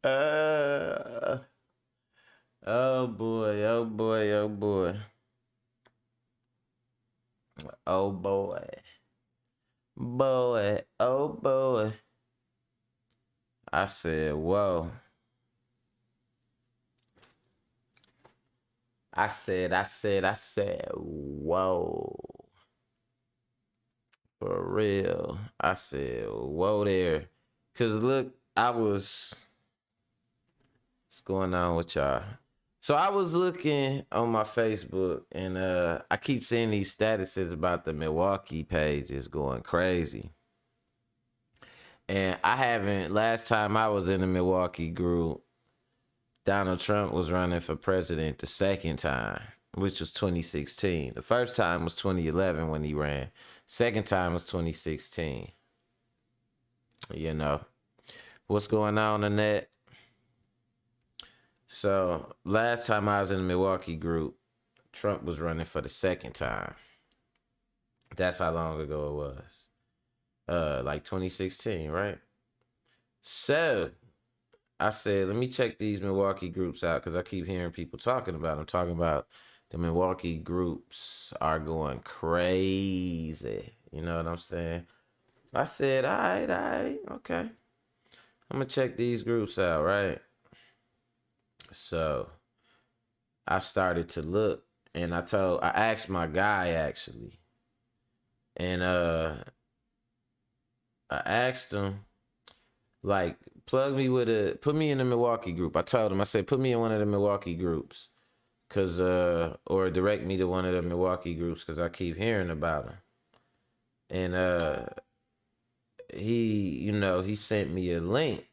Uh, oh boy, oh boy, oh boy, oh boy, boy, oh boy. I said, whoa. I said, whoa. For real. I said, whoa there. Cause look, what's going on with y'all? So I was looking on my Facebook and I keep seeing these statuses about the Milwaukee pages going crazy. And I haven't last time I was in the Milwaukee group, Donald Trump was running for president the second time, which was 2016. The first time was 2011 when he ran. Second time was 2016. You know, what's going on in that? So last time I was in the Milwaukee group, Trump was running for the second time. That's how long ago it was. Like 2016, right? So I said, let me check these Milwaukee groups out because I keep hearing people talking about them. Talking about the Milwaukee groups are going crazy. You know what I'm saying? I said, all right, okay. I'm gonna check these groups out, right? So I started to look, and I asked my guy actually, and I asked him like put me in the Milwaukee group. I told him, I said, put me in one of the Milwaukee groups, cause or direct me to one of the Milwaukee groups, cause I keep hearing about them. And he sent me a link,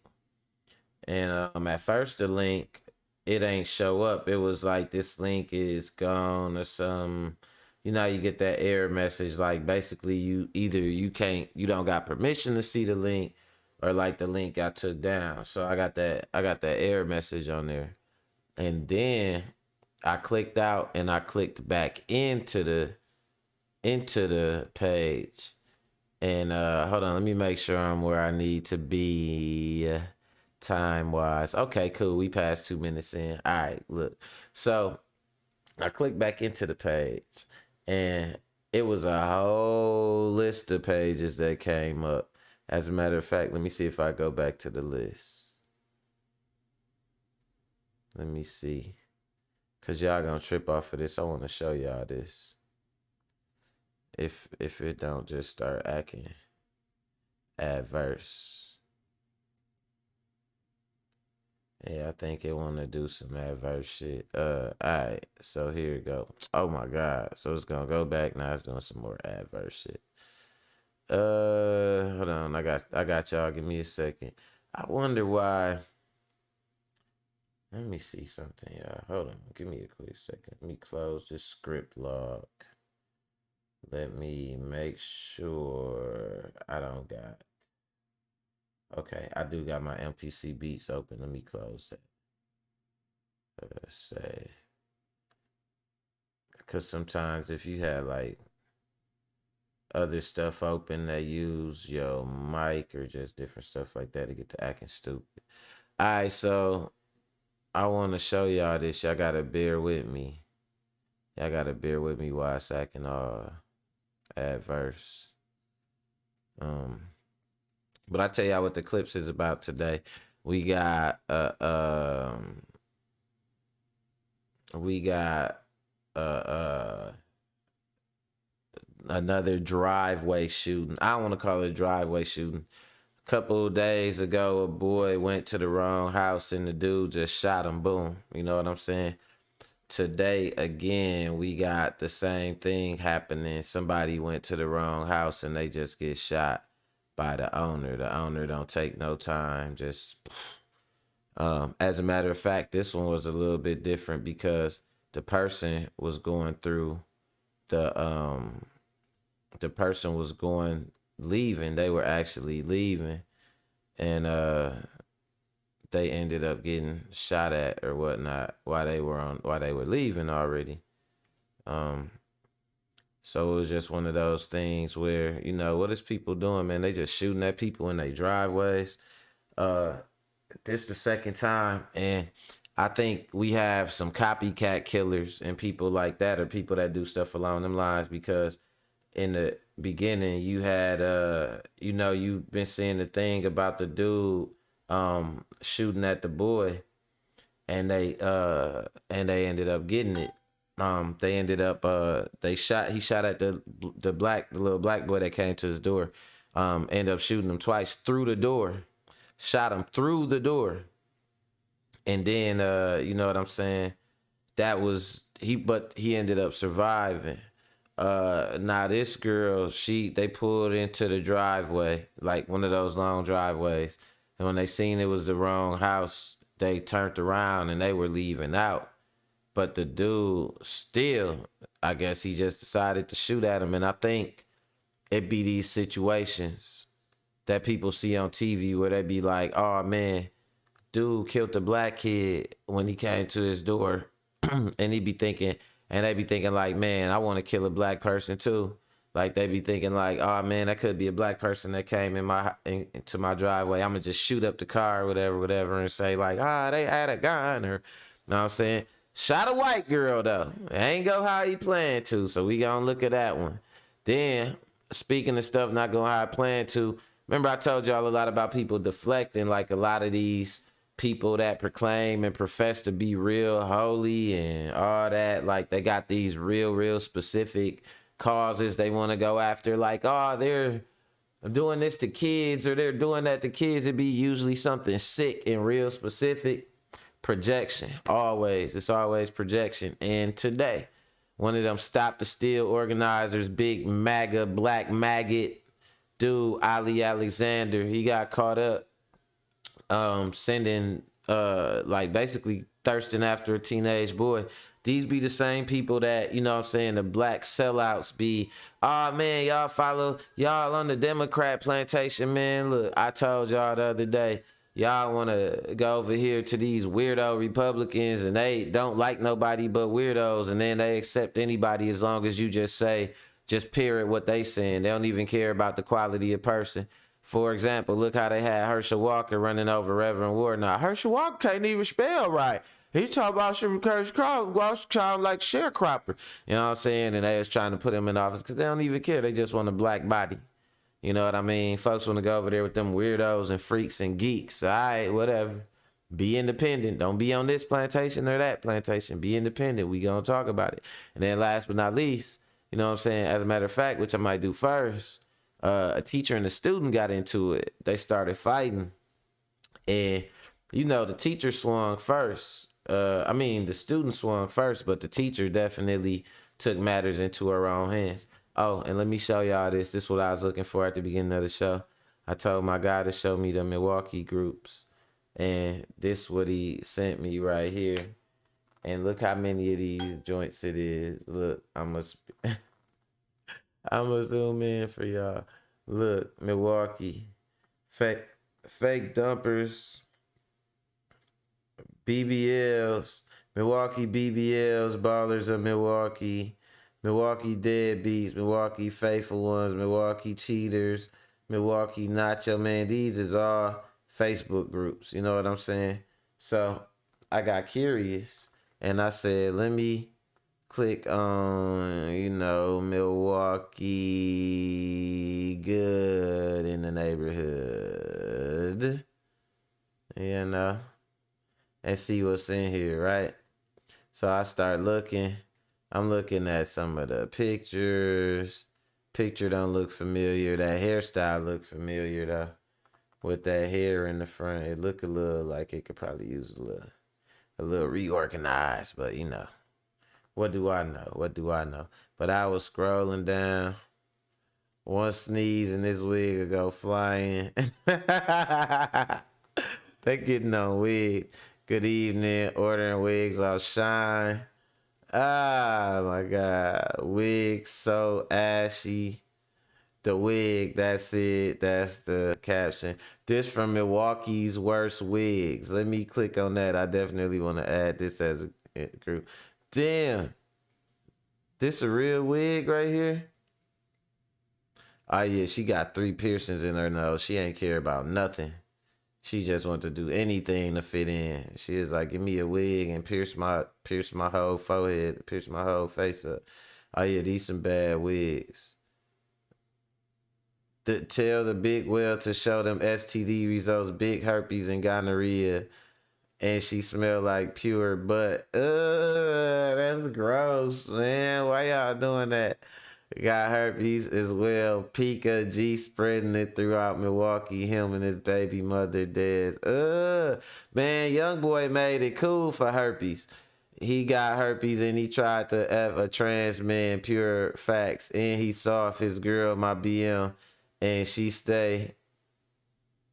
and at first the link it ain't show up. It was like this link is gone or some. You get that error message like basically you don't got permission to see the link, or like the link got took down. So I got that error message on there. And then I clicked out and I clicked back into the page. And hold on, let me make sure I'm where I need to be time wise. Okay, cool. We passed 2 minutes in. All right, look. So I clicked back into the page, and it was a whole list of pages that came up. As a matter of fact, let me see if I go back to the list. Let me see. Cause y'all gonna trip off of this. I wanna show y'all this. If it don't just start acting adverse. Yeah, I think it wanna do some adverse shit. Alright, so here we go. Oh my god. So it's gonna go back now, it's doing some more adverse shit. Hold on, I got y'all. Give me a second. I wonder why. Let me see something, y'all. Hold on. Give me a quick second. Let me close this script log. Let me make sure I don't got. Okay, I do got my MPC beats open. Let me close that. Let's say. Because sometimes if you had like other stuff open that use your mic or just different stuff like that, to get to acting stupid. Alright, so I want to show y'all this. Y'all gotta bear with me. Y'all gotta bear with me while it's acting all adverse. But I tell y'all what the clips is about today. We got we got another driveway shooting. I don't want to call it a driveway shooting. A couple of days ago, a boy went to the wrong house and the dude just shot him. Boom. You know what I'm saying? Today, again, we got the same thing happening. Somebody went to the wrong house and they just get shot by the owner. The owner don't take no time. Just as a matter of fact, this one was a little bit different because the person was going through the person was going leaving. They were actually leaving, and they ended up getting shot at or whatnot while they were leaving already. Um, so it was just one of those things where what is people doing, man? They just shooting at people in their driveways. Uh, this the second time, and I think we have some copycat killers and people like that, or people that do stuff along them lines. Because in the beginning, you had you've been seeing the thing about the dude shooting at the boy, and they ended up getting it. They ended up he shot at the little black boy that came to his door. Ended up shooting him twice through the door. Shot him through the door. And then you know what I'm saying? That was but he ended up surviving. Now this girl, they pulled into the driveway, like one of those long driveways. And when they seen it was the wrong house, they turned around and they were leaving out. But the dude still, I guess he just decided to shoot at him. And I think it be these situations that people see on TV where they be like, oh man, dude killed the black kid when he came to his door. And he be thinking, and they be thinking like, man, I want to kill a black person too. Like they be thinking like, oh man, that could be a black person that came into my driveway. I'm gonna just shoot up the car or whatever, and say like, they had a gun, or you know what I'm saying? Shot a white girl though. It ain't go how he planned to, so we gonna look at that one. Then, speaking of stuff not going how I planned to, remember I told y'all a lot about people deflecting, like a lot of these people that proclaim and profess to be real holy and all that, like they got these real specific causes they want to go after, like, oh, they're doing this to kids or they're doing that to kids. It'd be usually something sick and real specific. Projection, always. It's always projection. And today, one of them Stop the Steal organizers, big MAGA, black maggot dude, Ali Alexander, he got caught up sending like basically thirsting after a teenage boy. These be the same people that, you know what I'm saying, the black sellouts be, oh man, y'all follow y'all on the Democrat plantation, man. Look, I told y'all the other day, y'all want to go over here to these weirdo Republicans and they don't like nobody but weirdos, and then they accept anybody as long as you just parrot what they saying. They don't even care about the quality of person. For example, look how they had Herschel Walker running over Reverend Warnock. Herschel Walker can't even spell right. He talk about child like sharecropper. You know what I'm saying? And they was trying to put him in office because they don't even care. They just want a black body. You know what I mean? Folks want to go over there with them weirdos and freaks and geeks. All right, whatever. Be independent. Don't be on this plantation or that plantation. Be independent. We gonna talk about it. And then last but not least, you know what I'm saying? As a matter of fact, which I might do first, a teacher and a student got into it. They started fighting. And, you know, the teacher swung first. The student swung first, but the teacher definitely took matters into her own hands. Oh, and let me show y'all this. This is what I was looking for at the beginning of the show. I told my guy to show me the Milwaukee groups. And this what he sent me right here. And look how many of these joints it is. Look, I'm gonna zoom in for y'all. Look, Milwaukee. Fake dumpers. BBLs. Milwaukee BBLs. Ballers of Milwaukee. Milwaukee Deadbeats. Milwaukee Faithful Ones. Milwaukee Cheaters. Milwaukee Nacho. Man, these is all Facebook groups. You know what I'm saying? So I got curious and I said, let me click on, Milwaukee good in the neighborhood, and see what's in here, right? So I start looking. I'm looking at some of the pictures. Picture don't look familiar. That hairstyle look familiar though. With that hair in the front, it look a little like it could probably use a little reorganized, but what do I know? But I was scrolling down. One sneeze and this wig will go flying. They getting on wig. Good evening, ordering wigs off Shine. Ah, my God. Wig so ashy. The wig, that's it. That's the caption. This from Milwaukee's worst wigs. Let me click on that. I definitely want to add this as a group. Damn. This a real wig right here? Oh, yeah, she got 3 piercings in her nose. She ain't care about nothing. She just wanted to do anything to fit in. She was like, "Give me a wig and pierce my whole forehead, pierce my whole face up." Oh yeah, these some bad wigs. Tell the big whale to show them STD results, big herpes and gonorrhea, and she smelled like pure butt. That's gross, man. Why y'all doing that? Got herpes as well. Pika G spreading it throughout Milwaukee. Him and his baby mother dead. Man, young boy made it cool for herpes. He got herpes and he tried to F a trans man. Pure facts. And he saw if his girl, my BM, and she stay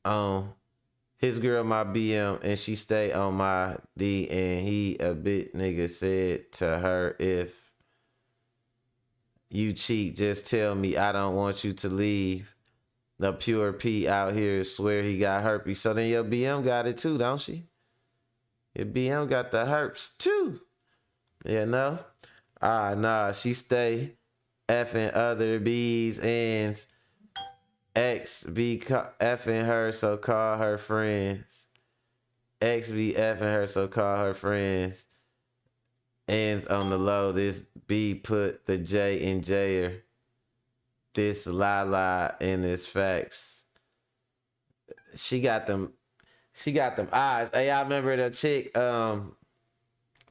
on his girl, my BM, and she stay on my D. And he a bit nigga said to her, if you cheat, just tell me. I don't want you to leave. The pure P out here swear he got herpes. So then your BM got it too, don't she? Your BM got the herpes too. You know? Nah, she stay effing other B's and X be effing her, so call her friends. X be effing her, so call her friends. Ends on the low. This B put the J in Jayer. This Lala in this facts. She got them eyes. Hey, y'all remember the chick? Y'all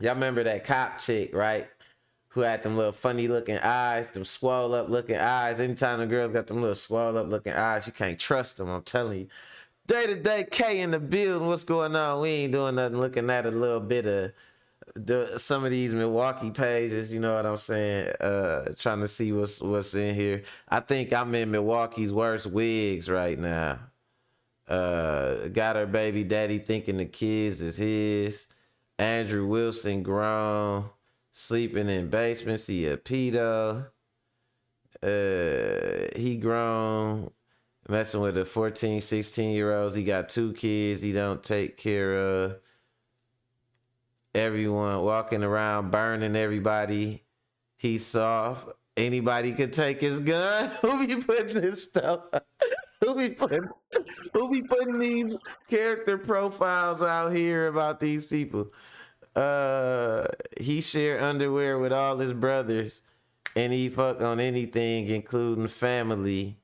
remember that cop chick, right? Who had them little funny looking eyes, them swole up looking eyes. Anytime the girls got them little swole up looking eyes, you can't trust them. I'm telling you. Day to day K in the building. What's going on? We ain't doing nothing. Looking at a little bit of some of these Milwaukee pages, you know what I'm saying? Trying to see what's in here. I think I'm in Milwaukee's worst wigs right now. Got her baby daddy thinking the kids is his. Andrew Wilson grown, sleeping in basements. He a pedo. He grown, messing with the 14, 16-year-olds. He got 2 kids he don't take care of. Everyone walking around burning everybody. He's soft. Anybody could take his gun. Who be putting this stuff? Who be putting these character profiles out here about these people? He shared underwear with all his brothers, and he fuck on anything, including family.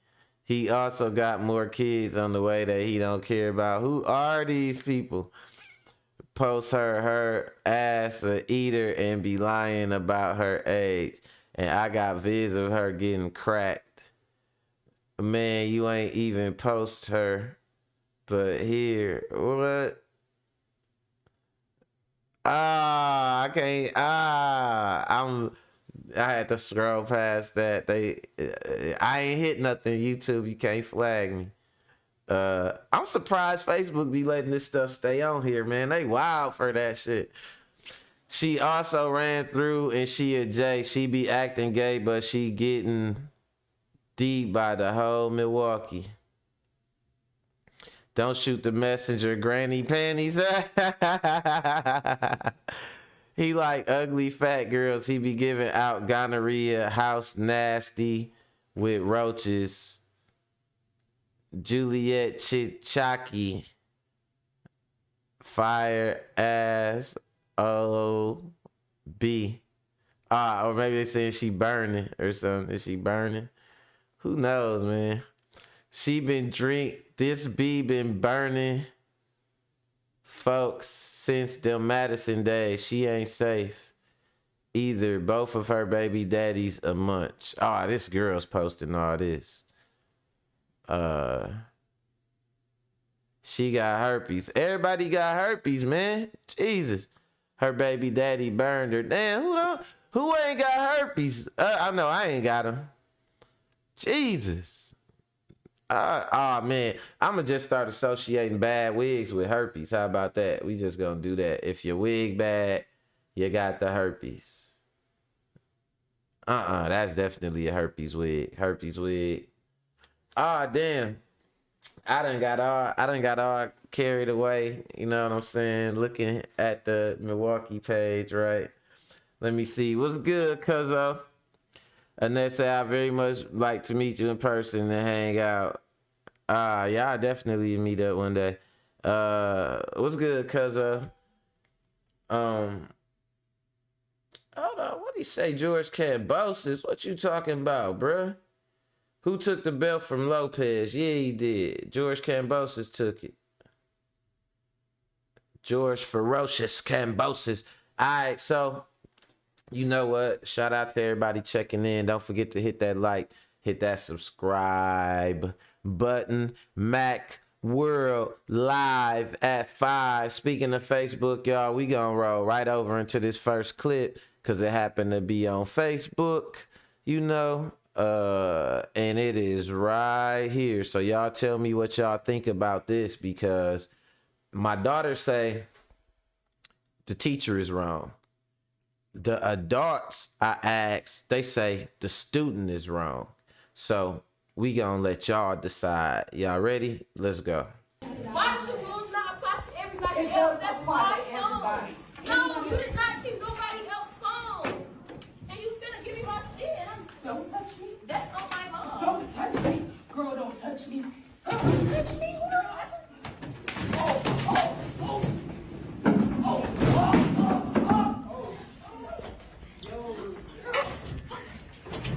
He also got more kids on the way that he don't care about. Who are these people? Post her ass a eater and be lying about her age. And I got vids of her getting cracked. Man, you ain't even post her. But here, what? I can't. I had to scroll past that. I ain't hit nothing. YouTube, you can't flag me. I'm surprised Facebook be letting this stuff stay on here, man. They wild for that shit. She also ran through and she a J. She be acting gay, but she getting deep by the whole Milwaukee. Don't shoot the messenger, granny panties. He like ugly fat girls. He be giving out gonorrhea, house nasty with roaches. Juliet Chichaki, fire ass O-B. Or maybe they saying she burning or something. Is she burning? Who knows, man? This B been burning folks since them Madison days. She ain't safe either. Both of her baby daddies a munch. This girl's posting all this. She got herpes. Everybody got herpes, man. Jesus. Her baby daddy burned her. Damn, who ain't got herpes? I know I ain't got them. Jesus. Man. I'ma just start associating bad wigs with herpes. How about that? We just gonna do that. If your wig bad, you got the herpes. That's definitely a herpes wig. Herpes wig. Damn. I done got all carried away. You know what I'm saying? Looking at the Milwaukee page, right? Let me see. What's good, cuzzo? And they say I very much like to meet you in person and hang out. Yeah, I definitely meet up one day. What's good, cuz hold on, what do you say, George Cambosis? What you talking about, bruh? Who took the belt from Lopez? Yeah, he did. George Cambosis took it. George Ferocious Cambosis. All right, so you know what? Shout out to everybody checking in. Don't forget to hit that like, hit that subscribe button. Mac World live at 5. Speaking of Facebook, y'all, we gonna roll right over into this first clip because it happened to be on Facebook, you know. And it is right here. So y'all tell me what y'all think about this, because my daughter say the teacher is wrong. The adults I asked, they say the student is wrong. So we gonna let y'all decide. Y'all ready? Let's go. Why does the rules not apply to everybody else? That's my phone. No, you did not keep nobody else's phone. And you finna give me my shit. Don't touch me. That's on my mom. Don't touch me. Girl, don't touch me. Girl, don't touch me.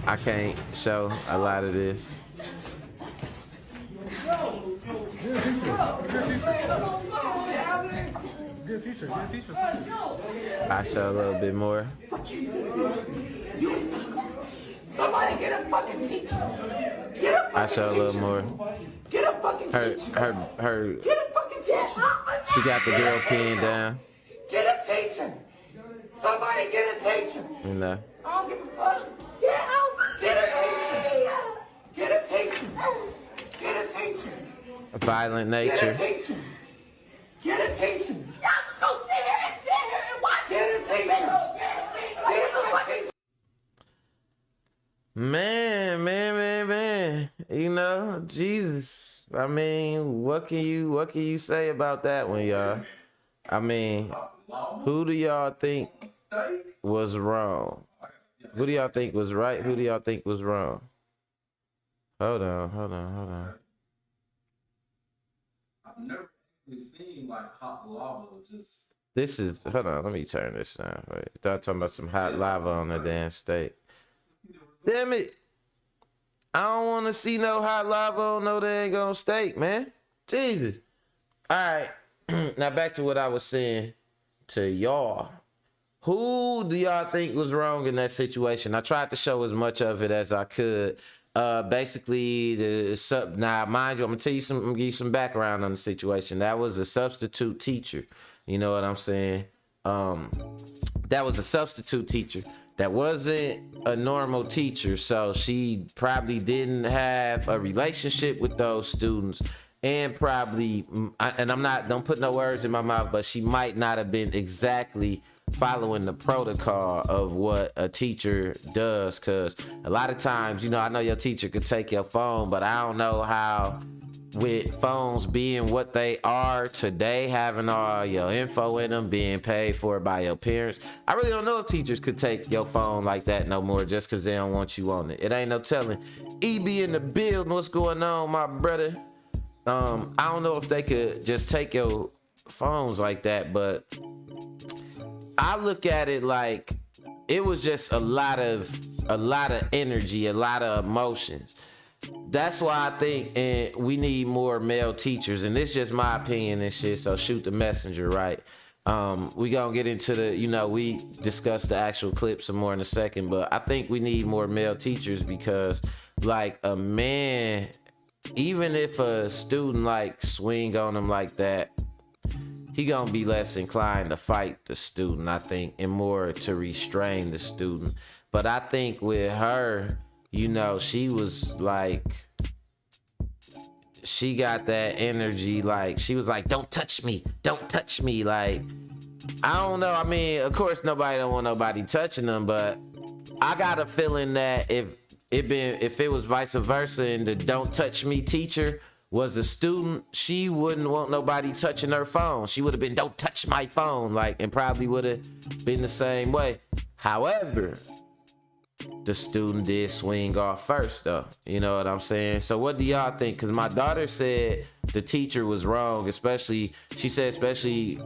I can't show a lot of this. I show a little bit more. Somebody get a fucking teacher. Get a fucking I show a little more. Get a fucking teacher. Her. Get a fucking teacher. She got the girl pinned down. Get a teacher. Somebody get a teacher. You know. I don't give a fuck. Get out. Get a teacher. Get a teacher. Get a teacher. Violent Get a nature. teacher. Get a teacher. Y'all just go sit here and watch. Get a teacher. Get a teacher. Man. You know, Jesus. I mean, what can you say about that one, y'all? I mean, who do y'all think was wrong? Who do y'all think was right? Who do y'all think was wrong? Hold on. I've never seen like hot lava just. This is, hold on, let me turn this down. Wait, thought talking about some hot lava on the damn steak. Damn it. I don't want to see no hot lava on no dang on steak, man. Jesus. All right. Now back to what I was saying to y'all. Who do y'all think was wrong in that situation? I tried to show as much of it as I could. Basically, now mind you, I'm gonna give you some background on the situation. That was a substitute teacher. You know what I'm saying? That was a substitute teacher. That wasn't a normal teacher, so she probably didn't have a relationship with those students, and probably, and don't put no words in my mouth, but she might not have been exactly following the protocol of what a teacher does, because a lot of times, you know, I know your teacher could take your phone, but I don't know how, with phones being what they are today, having all your info in them, being paid for by your parents, I really don't know if teachers could take your phone like that no more just because they don't want you on it. It ain't no telling. EB in the building, what's going on, my brother? I don't know if they could just take your phones like that, but I look at it like it was just a lot of energy, a lot of emotions. That's why I think we need more male teachers, and this is just my opinion and shit, so shoot the messenger, right? We gonna get into the, you know, we discuss the actual clip some more in a second, but I think we need more male teachers because, like, a man, even if a student like swing on him like that, he gonna be less inclined to fight the student, I think, and more to restrain the student. But I think with her, you know, she was like, she got that energy, like, she was like, don't touch me, like, I don't know, I mean, of course nobody don't want nobody touching them, but I got a feeling that if it was vice versa and the don't touch me teacher was a student, she wouldn't want nobody touching her phone. She would have been, don't touch my phone, like, and probably would have been the same way. However, the student did swing off first, though. You know what I'm saying? So what do y'all think? Because my daughter said the teacher was wrong, especially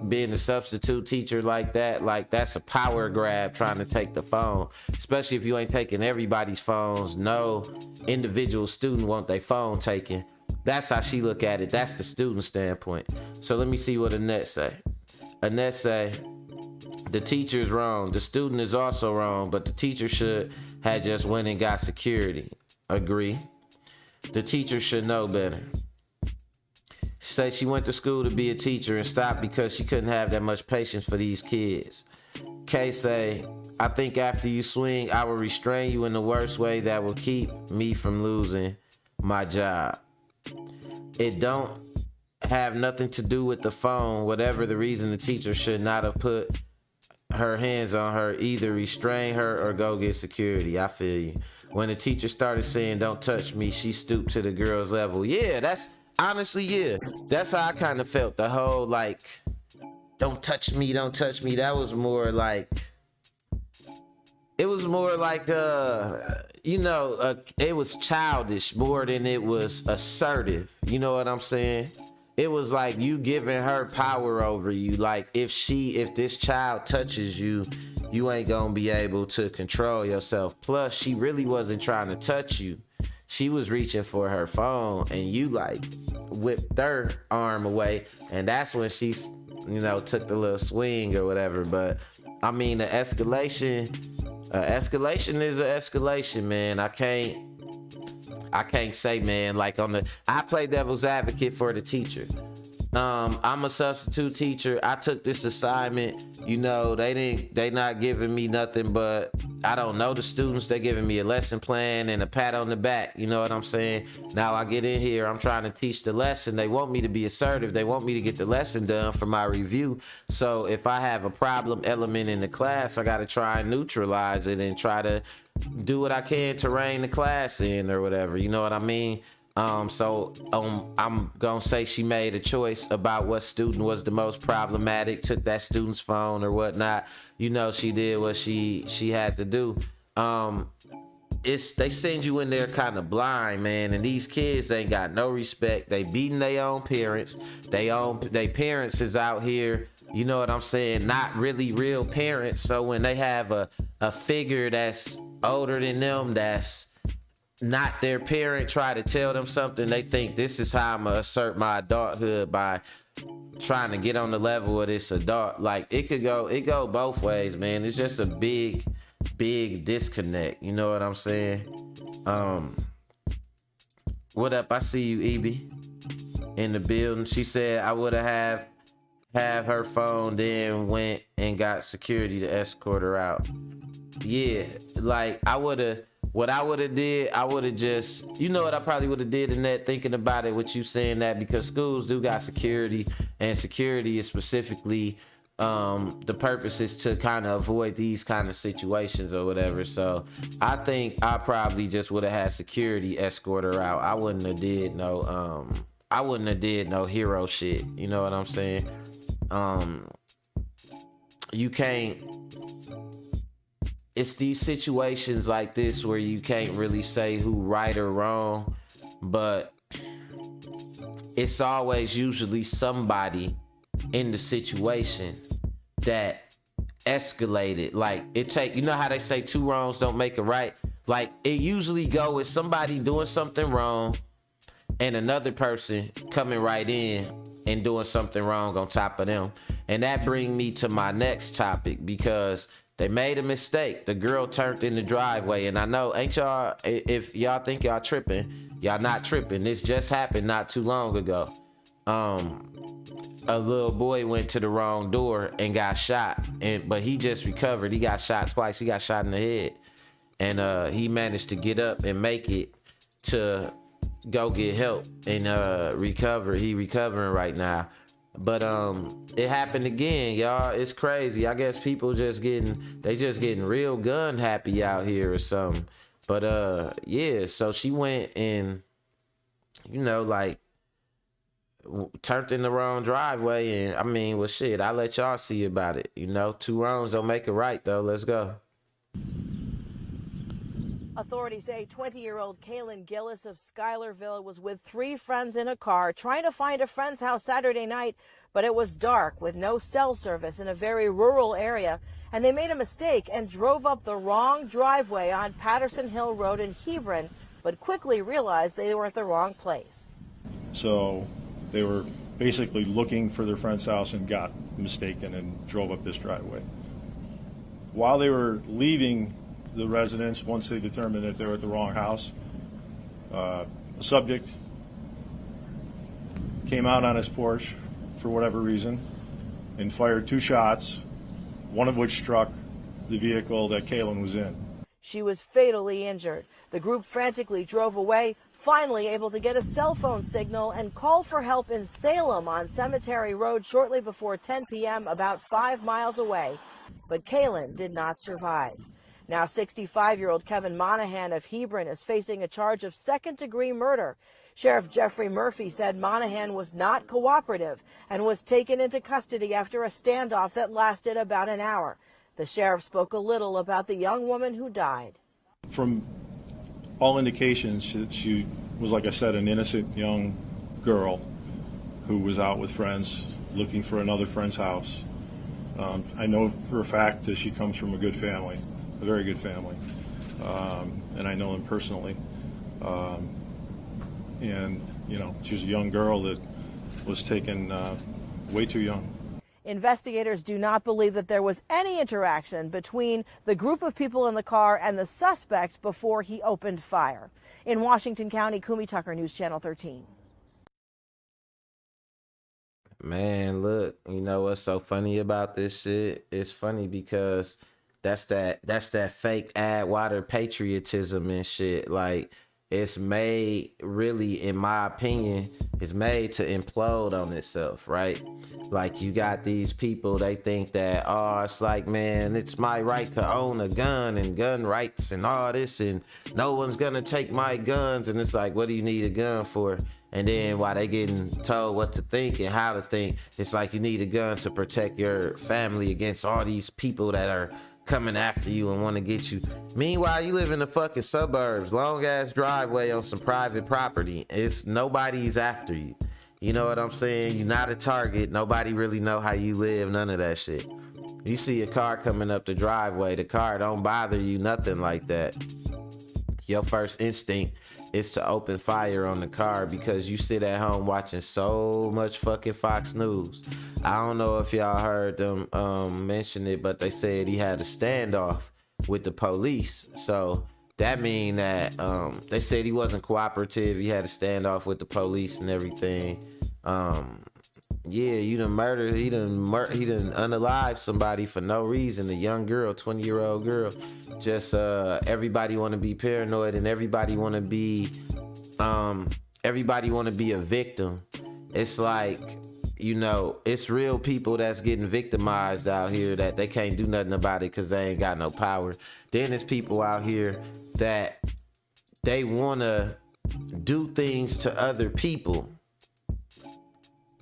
being a substitute teacher like that. Like, that's a power grab trying to take the phone, especially if you ain't taking everybody's phones. No individual student want their phone taken. That's how she look at it. That's the student standpoint. So let me see what Annette say. Annette say, the teacher is wrong. The student is also wrong, but the teacher should have just went and got security. Agree. The teacher should know better. She say she went to school to be a teacher and stopped because she couldn't have that much patience for these kids. Kay say, I think after you swing, I will restrain you in the worst way that will keep me from losing my job. It don't have nothing to do with the phone. Whatever the reason, the teacher should not have put her hands on her. Either restrain her or go get security. I feel you. When the teacher started saying, don't touch me, she stooped to the girl's level. Yeah, that's honestly, yeah. That's how I kind of felt. The whole, like, don't touch me, don't touch me. That was more like, it was more like, it was childish more than it was assertive. You know what I'm saying? It was like you giving her power over you. Like, if this child touches you, you ain't gonna be able to control yourself. Plus, she really wasn't trying to touch you. She was reaching for her phone, and you like whipped her arm away, and that's when she, took the little swing or whatever. But I mean, the escalation is an escalation, man. I can't say, man, like I play devil's advocate for the teacher. I'm a substitute teacher. I took this assignment, they not giving me nothing, but I don't know the students. They giving me a lesson plan and a pat on the back. You know what I'm saying? Now I get in here, I'm trying to teach the lesson. They want me to be assertive. They want me to get the lesson done for my review. So if I have a problem element in the class, I got to try and neutralize it and try to do what I can to rein the class in or whatever. You know what I mean? I'm gonna say she made a choice about what student was the most problematic, took that student's phone or whatnot. She did what she had to do. They send you in there kind of blind, man, and these kids ain't got no respect. They beating their own parents. They parents is out here, you know what I'm saying, not really real parents. So when they have a figure that's older than them, that's not their parent, try to tell them something, they think this is how I'm gonna assert my adulthood by trying to get on the level of this adult. Like, it go both ways, man. It's just a big disconnect. You know what I'm saying? What up? I see you, Evie, in the building. She said I would have her phone, then went and got security to escort her out. Yeah, like what I would have did, I would have just, what I probably would have did in that, thinking about it with you saying that, because schools do got security, and security is specifically, the purpose is to kind of avoid these kind of situations or whatever. So I think I probably just would have had security escort her out. I wouldn't have did no hero shit. You know what I'm saying? You can't, it's these situations like this where you can't really say who right or wrong, but it's always usually somebody in the situation that escalated. Like, how they say two wrongs don't make a right? Like, it usually go with somebody doing something wrong and another person coming right in and doing something wrong on top of them. And that brings me to my next topic, because they made a mistake. The girl turned in the driveway, and I know, ain't y'all, if y'all think y'all tripping, y'all not tripping. This just happened not too long ago. A little boy went to the wrong door and got shot, but he just recovered. He got shot twice. He got shot in the head, and he managed to get up and make it to go get help and recover. He recovering right now. But it happened again, y'all. It's crazy. I guess people just getting real gun happy out here or something. But yeah, so she went and turned in the wrong driveway, and I mean, well, shit, I'll let y'all see about it. Two wrongs don't make a right, though. Let's go. Authorities say 20-year-old Kaylin Gillis of Schuylerville was with 3 friends in a car trying to find a friend's house Saturday night, but it was dark with no cell service in a very rural area, and they made a mistake and drove up the wrong driveway on Patterson Hill Road in Hebron, but quickly realized they were at the wrong place. So they were basically looking for their friend's house and got mistaken and drove up this driveway. While they were leaving the residence, once they determined that they were at the wrong house, a subject came out on his porch for whatever reason and fired 2 shots, one of which struck the vehicle that Kaylin was in. She was fatally injured. The group frantically drove away, finally able to get a cell phone signal and call for help in Salem on Cemetery Road shortly before 10 p.m., about 5 miles away. But Kaylin did not survive. Now 65-year-old Kevin Monahan of Hebron is facing a charge of second-degree murder. Sheriff Jeffrey Murphy said Monahan was not cooperative and was taken into custody after a standoff that lasted about an hour. The sheriff spoke a little about the young woman who died. From all indications, she was, like I said, an innocent young girl who was out with friends looking for another friend's house. I know for a fact that she comes from a good family, a very good family, and I know them personally. And, you know, she was a young girl that was taken way too young. Investigators do not believe that there was any interaction between the group of people in the car and the suspect before he opened fire. In Washington County, Kumi Tucker, News Channel 13. Man, look, you know what's so funny about this shit? It's funny because that's that fake ad water patriotism and shit. Like, it's made, really, in my opinion, it's made to implode on itself, right? Like, you got these people, they think that, oh, it's like, man, it's my right to own a gun and gun rights and all this, and no one's gonna take my guns. And it's like, what do you need a gun for? And then while they getting told what to think and how to think, it's like you need a gun to protect your family against all these people that are coming after you and want to get you. Meanwhile, you live in the fucking suburbs, long ass driveway on some private property. It's nobody's after you. You know what I'm saying? You're not a target. Nobody really know how you live, none of that shit. You see a car coming up the driveway, the car don't bother you, nothing like that. Your first instinct is to open fire on the car because you sit at home watching so much fucking Fox News. I don't know if y'all heard them mention it, but they said he had a standoff with the police. So that mean that they said he wasn't cooperative. He had a standoff with the police and everything. Yeah, you done murdered, he done unalive somebody for no reason. A young girl, 20-year-old girl. Just everybody want to be paranoid and everybody want to be a victim. It's like, you know, it's real people that's getting victimized out here that they can't do nothing about it because they ain't got no power. Then there's people out here that they want to do things to other people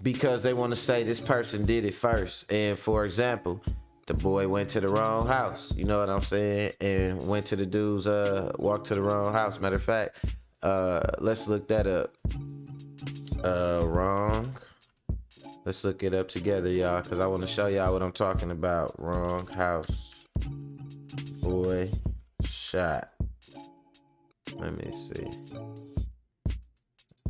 because they want to say this person did it first. And for example, the boy went to the wrong house, you know what I'm saying, and went to the dude's walked to the wrong house. Matter of fact, let's look that up. Wrong. Let's look it up together, y'all, because I want to show y'all what I'm talking about. Wrong house. Boy shot. Let me see.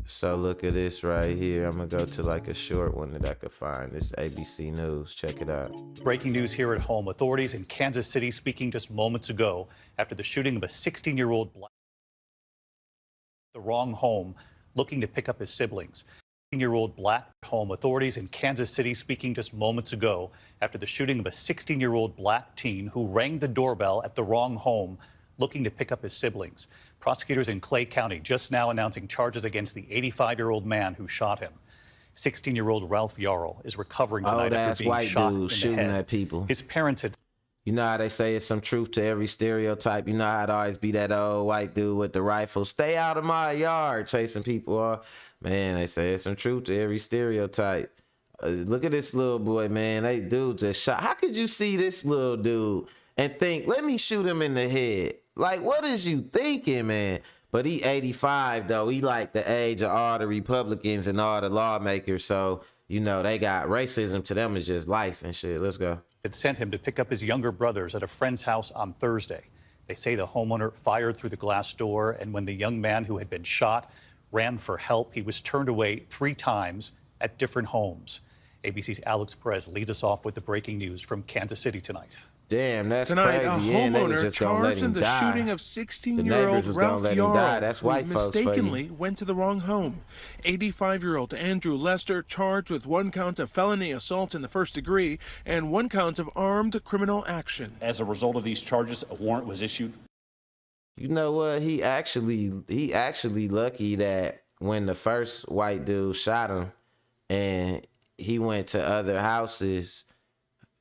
So look at this right here. I'm gonna go to like a short one that I could find. This ABC News. Check it out. Breaking news here at home. Authorities in Kansas City speaking just moments ago after the shooting of a 16-year-old black the wrong home looking to pick up his siblings. 16-year-old black home. Authorities in Kansas City speaking just moments ago after the shooting of a 16-year-old black teen who rang the doorbell at the wrong home looking to pick up his siblings. Prosecutors in Clay County just now announcing charges against the 85-year-old man who shot him. 16-year-old Ralph Yarl is recovering tonight after being shot in the head. At people. His parents had... You know how they say it's some truth to every stereotype. You know how it always be that old white dude with the rifle, stay out of my yard, chasing people off. Man, they say it's some truth to every stereotype. Look at this little boy, man. They dude just shot. How could you see this little dude and think, let me shoot him in the head? Like, what is you thinking, man? But he 85 though. He like the age of all the Republicans and all the lawmakers. So, you know, they got racism to them is just life and shit. Let's go. Had sent him to pick up his younger brothers at a friend's house on Thursday. They say the homeowner fired through the glass door, and when the young man who had been shot ran for help, he was turned away 3 times at different homes. ABC's Alex Perez leads us off with the breaking news from Kansas City tonight. Damn, that's Tonight, crazy. a And they was homeowner just gonna let charged in him the die. shooting of The 16-year-old neighbors was gonna Ralph let him die. Yarl, That's who white folks for you. mistakenly went to the wrong home. 85-year-old Andrew Lester charged with 1 count of felony assault in the first degree and 1 count of armed criminal action. As a result of these charges, a warrant was issued. You know what? He actually lucky that when the first white dude shot him and he went to other houses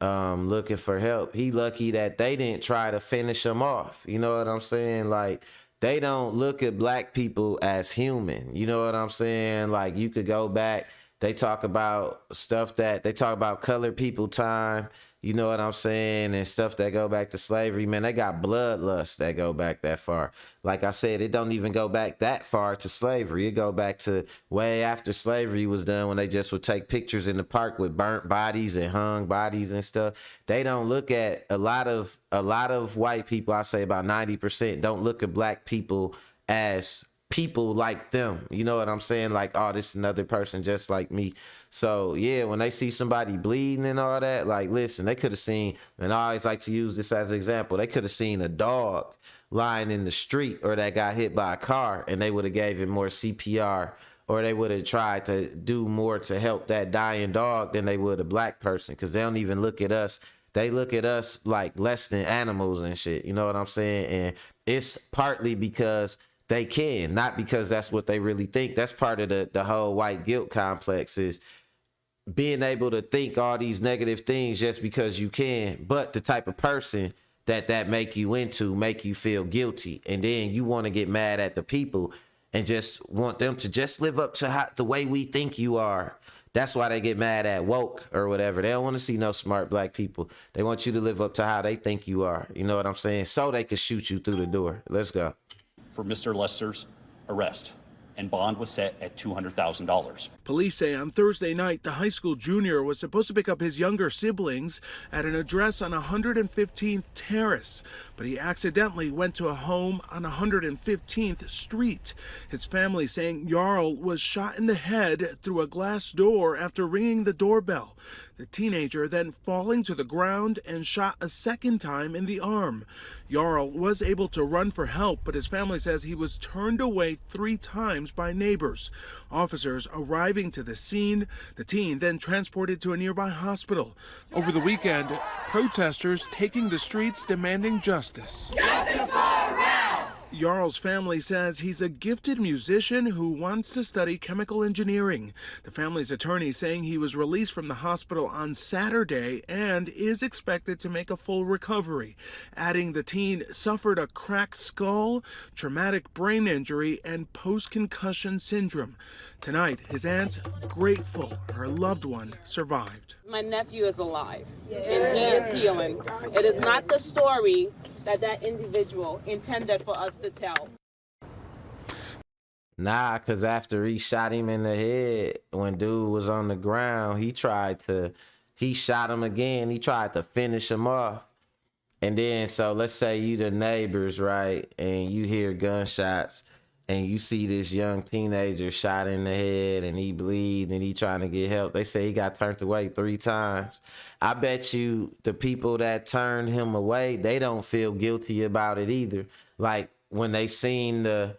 looking for help, he lucky that they didn't try to finish him off. You know what I'm saying? Like, they don't look at black people as human. You know what I'm saying? Like, you could go back, they talk about stuff that they talk about colored people time. You know what I'm saying? And stuff that go back to slavery. Man, they got bloodlust that go back that far. Like I said, it don't even go back that far to slavery. It go back to way after slavery was done, when they just would take pictures in the park with burnt bodies and hung bodies and stuff. They don't look at a lot of white people, I say about 90%, don't look at black people as people like them. You know what I'm saying? Like, oh, this is another person just like me. So yeah, when they see somebody bleeding and all that, like, listen, they could have seen, and I always like to use this as an example, they could have seen a dog lying in the street or that got hit by a car, and they would have gave him more CPR, or they would have tried to do more to help that dying dog than they would a black person, because they don't even look at us. They look at us like less than animals and shit. You know what I'm saying? And it's partly because they can, not because that's what they really think. That's part of the whole white guilt complex, is being able to think all these negative things just because you can. But the type of person that make you feel guilty, and then you want to get mad at the people and just want them to just live up to the way we think you are. That's why they get mad at woke or whatever. They don't want to see no smart black people. They want you to live up to how they think you are. You know what I'm saying? So they can shoot you through the door. Let's go. For Mr. Lester's arrest, and bond was set at $200,000. Police say on Thursday night, the high school junior was supposed to pick up his younger siblings at an address on 115th Terrace, but he accidentally went to a home on 115th Street. His family saying Yarl was shot in the head through a glass door after ringing the doorbell. The teenager then falling to the ground and shot a second time in the arm. Yarl was able to run for help, but his family says he was turned away 3 times by neighbors. Officers arriving to the scene, the teen then transported to a nearby hospital. Over the weekend, protesters taking the streets demanding justice. Justice for Ralph! Yarl's family says he's a gifted musician who wants to study chemical engineering. The family's attorney saying he was released from the hospital on Saturday and is expected to make a full recovery, adding the teen suffered a cracked skull, traumatic brain injury, and post-concussion syndrome. Tonight, his aunt's grateful her loved one survived. My nephew is alive, and he is healing. It is not the story that individual intended for us to tell. Nah, because after he shot him in the head, when dude was on the ground, he shot him again. He tried to finish him off. And then, so let's say you the neighbors, right? And you hear gunshots and you see this young teenager shot in the head and he bleed and he trying to get help. They say he got turned away 3 times. I bet you the people that turned him away, they don't feel guilty about it either. Like when they seen the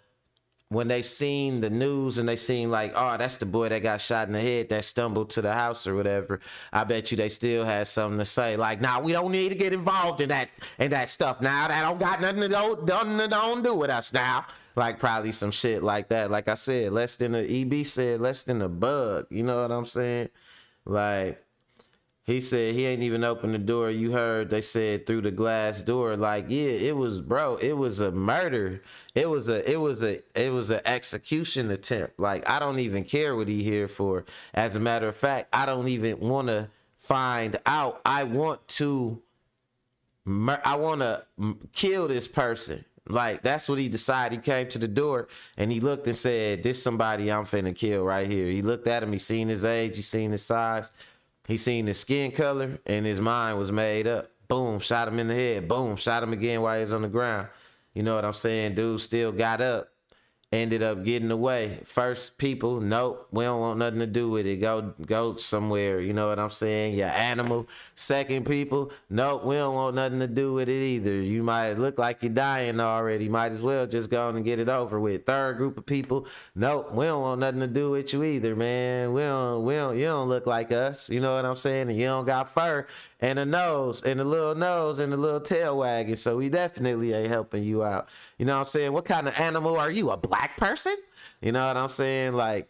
news and they seen like, oh, that's the boy that got shot in the head that stumbled to the house or whatever, I bet you they still had something to say. Like, nah, we don't need to get involved in that stuff now. That don't got nothing to do with us now. Like probably some shit like that. Like I said, EB said less than a bug. You know what I'm saying? Like, he said he ain't even opened the door. You heard they said through the glass door. Like, yeah, it was a murder. It was a execution attempt. Like, I don't even care what he here for. As a matter of fact, I don't even want to find out. I want to kill this person. Like, that's what he decided. He came to the door and he looked and said, this somebody I'm finna kill right here. He looked at him. He seen his age. He seen his size. He seen his skin color, and his mind was made up. Boom, shot him in the head. Boom, shot him again while he was on the ground. You know what I'm saying? Dude still got up. Ended up getting away. First people, nope, we don't want nothing to do with it. Go somewhere, you know what I'm saying? Your animal. Second people, nope, we don't want nothing to do with it either. You might look like you're dying already. Might as well just go on and get it over with. Third group of people, nope, we don't want nothing to do with you either, man. You don't look like us, you know what I'm saying? And you don't got fur and a nose and a little tail wagging, so we definitely ain't helping you out. You know what I'm saying? What kind of animal are you? A black person? You know what I'm saying? Like,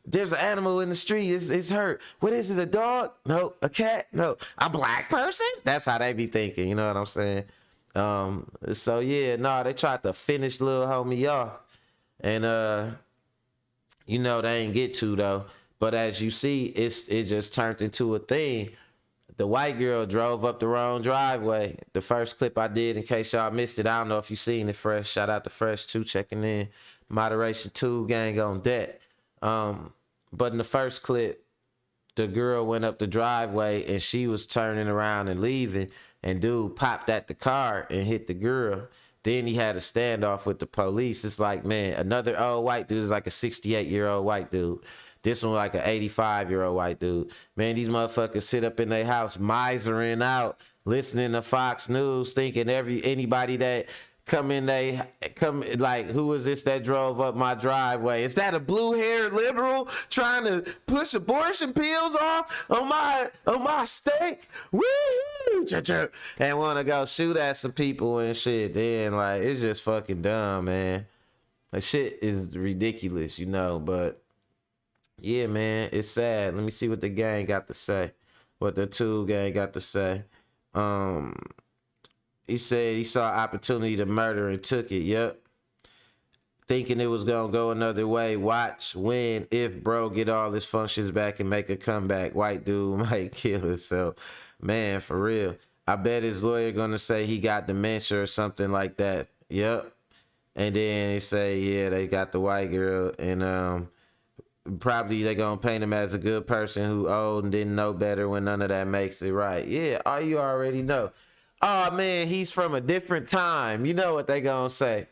there's an animal in the street. It's hurt. What is it? A dog? No. A cat? No. A black person? That's how they be thinking. You know what I'm saying? So yeah, no, they tried to finish little homie off, and you know, they ain't get to though. But as you see, it just turned into a thing. The white girl drove up the wrong driveway. The first clip I did, in case y'all missed it, I don't know if you seen it, Fresh. Shout out to Fresh too, checking in. Moderation 2 gang on deck. But in the first clip, the girl went up the driveway and she was turning around and leaving, and dude popped at the car and hit the girl. Then he had a standoff with the police. It's like, man, another old white dude is like a 68-year-old white dude. This one like an 85-year-old white dude. Man, these motherfuckers sit up in their house misering out, listening to Fox News, thinking anybody that come like, who is this that drove up my driveway? Is that a blue-haired liberal trying to push abortion pills off on my steak? Woo! And want to go shoot at some people and shit. Then, like, it's just fucking dumb, man. That shit is ridiculous, you know, but yeah, man, it's sad. Let me see what the gang got to say. What the 2 gang got to say. He said he saw opportunity to murder and took it. Yep. Thinking it was gonna go another way. Watch when, if bro get all his functions back and make a comeback. White dude might kill himself. Man, for real. I bet his lawyer gonna say he got dementia or something like that. Yep. And then they say, yeah, they got the white girl, and probably they gonna paint him as a good person who old and didn't know better when none of that makes it right. Yeah, you already know. Oh man, he's from a different time. You know what they gonna say.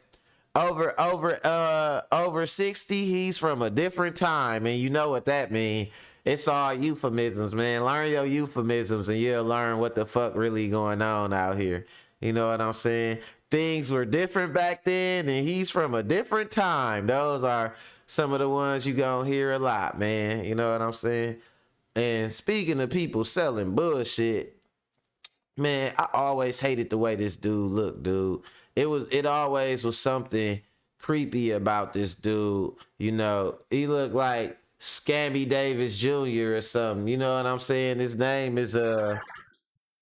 Over 60, he's from a different time, and you know what that mean. It's all euphemisms, man. Learn your euphemisms and you'll learn what the fuck really going on out here. You know what I'm saying? Things were different back then, and he's from a different time. Those are some of the ones you gonna hear a lot, man. You know what I'm saying? And speaking of people selling bullshit, man, I always hated the way this dude looked, dude. It always was something creepy about this dude. You know, he looked like Scamby Davis Jr. or something. You know what I'm saying? His name is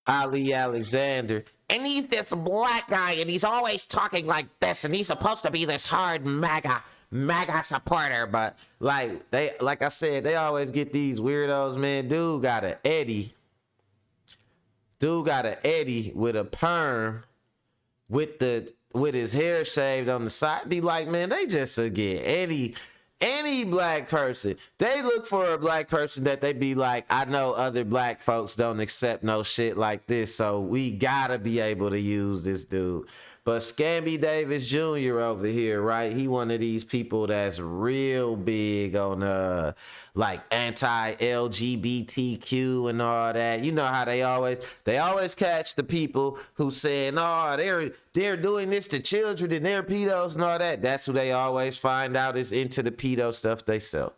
Ali Alexander. And he's this black guy, and he's always talking like this, and he's supposed to be this hard MAGA supporter, but like I said, they always get these weirdos, man. Dude got an Eddie with a perm, with his hair shaved on the side. Be like, man, they just get any black person. They look for a black person that they be like, I know other black folks don't accept no shit like this, so we gotta be able to use this dude. But Scamby Davis Jr. over here, right? He one of these people that's real big on like anti-LGBTQ and all that. You know how they always catch the people who saying, oh, they're doing this to children and they're pedos and all that. That's who they always find out is into the pedo stuff they sell.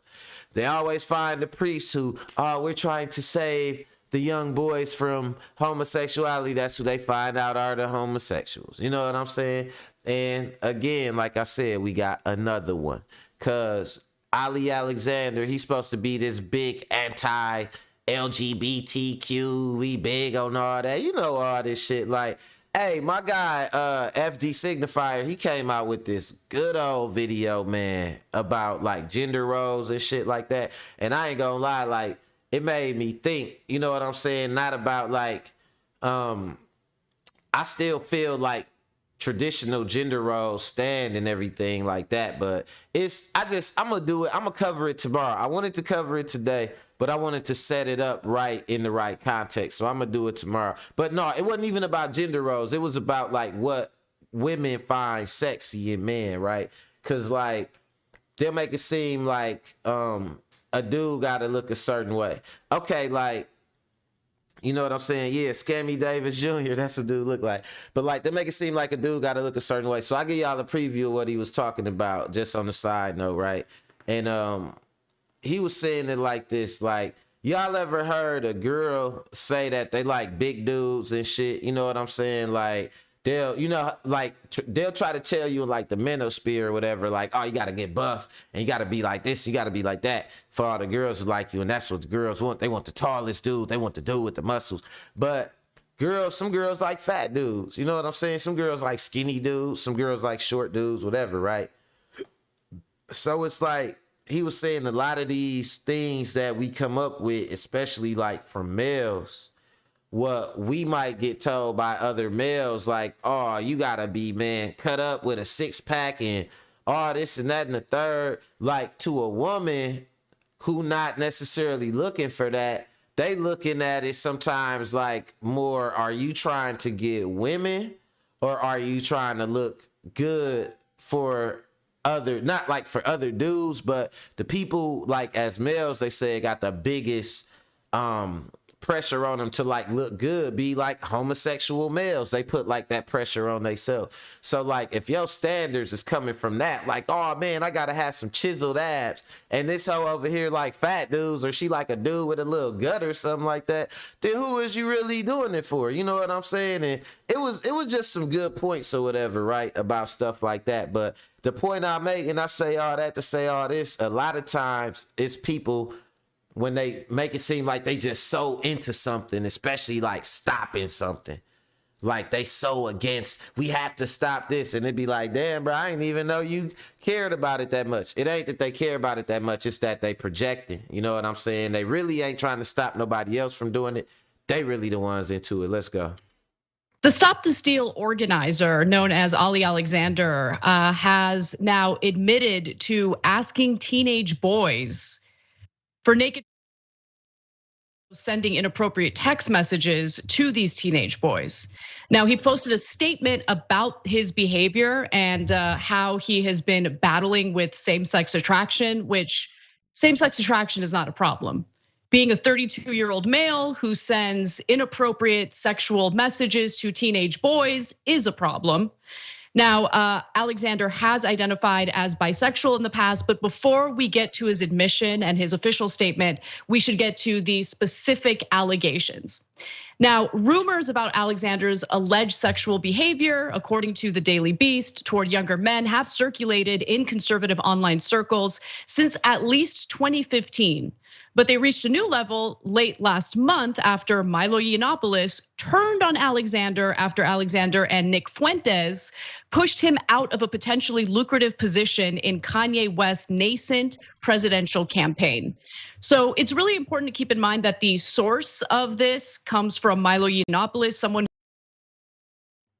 They always find the priests who, we're trying to save the young boys from homosexuality. That's who they find out are the homosexuals. You know what I'm saying? And again, like I said, we got another one. Cause Ali Alexander, he's supposed to be this big anti-LGBTQ, we big on all that. You know all this shit. Like, hey, my guy, FD Signifier, he came out with this good old video, man, about like gender roles and shit like that. And I ain't gonna lie, like, it made me think, you know what I'm saying? Not about like, I still feel like traditional gender roles stand and everything like that. But I'm gonna do it. I'm gonna cover it tomorrow. I wanted to cover it today, but I wanted to set it up right in the right context. So I'm gonna do it tomorrow. But no, it wasn't even about gender roles. It was about like what women find sexy in men, right? Cause like they'll make it seem like a dude gotta look a certain way. Okay, like, you know what I'm saying? Yeah, Scammy Davis Jr., that's what dude look like. But like, they make it seem like a dude got to look a certain way. So I give y'all a preview of what he was talking about, just on the side note, right? And he was saying it like this, like, y'all ever heard a girl say that they like big dudes and shit? You know what I'm saying? Like, they'll, you know, like, they'll try to tell you like the manosphere or whatever, like, oh, you got to get buff and you got to be like this, you got to be like that for all the girls who like you. And that's what the girls want. They want the tallest dude. They want the dude with the muscles. But some girls like fat dudes. You know what I'm saying? Some girls like skinny dudes. Some girls like short dudes, whatever, right? So it's like, he was saying a lot of these things that we come up with, especially like for males, what we might get told by other males, like, oh, you gotta be, man, cut up with a 6-pack and all this and that and the third. Like, to a woman who not necessarily looking for that, they looking at it sometimes like more, are you trying to get women or are you trying to look good for other, not like for other dudes, but the people like as males, they say got the biggest pressure on them to like look good, be like homosexual males. They put like that pressure on themselves. So like if your standards is coming from that, like, oh man, I gotta have some chiseled abs, and this hoe over here like fat dudes, or she like a dude with a little gut or something like that, then who is you really doing it for? You know what I'm saying? And it was just some good points or whatever, right, about stuff like that. But the point I make, and I say all that to say all this, a lot of times it's people, when they make it seem like they just so into something, especially like stopping something, like they so against, we have to stop this, and it'd be like, damn, bro, I didn't even know you cared about it that much. It ain't that they care about it that much, it's that they projecting. You know what I'm saying? They really ain't trying to stop nobody else from doing it. They really the ones into it. Let's go. The Stop the Steal organizer, known as Ali Alexander, has now admitted to asking teenage boys for naked, sending inappropriate text messages to these teenage boys. Now, he posted a statement about his behavior and how he has been battling with same-sex attraction, which same-sex attraction is not a problem. Being a 32-year-old male who sends inappropriate sexual messages to teenage boys is a problem. Now, Alexander has identified as bisexual in the past, but before we get to his admission and his official statement, we should get to the specific allegations. Now, rumors about Alexander's alleged sexual behavior, according to the Daily Beast, toward younger men have circulated in conservative online circles since at least 2015. But they reached a new level late last month after Milo Yiannopoulos turned on Alexander after Alexander and Nick Fuentes pushed him out of a potentially lucrative position in Kanye West's nascent presidential campaign. So it's really important to keep in mind that the source of this comes from Milo Yiannopoulos, someone.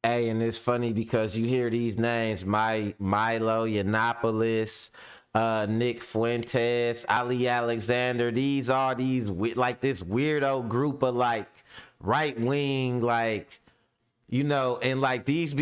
Hey, and it's funny because you hear these names, Milo Yiannopoulos, Nick Fuentes, Ali Alexander. These are these like this weirdo group of like right wing, like, you know, and like these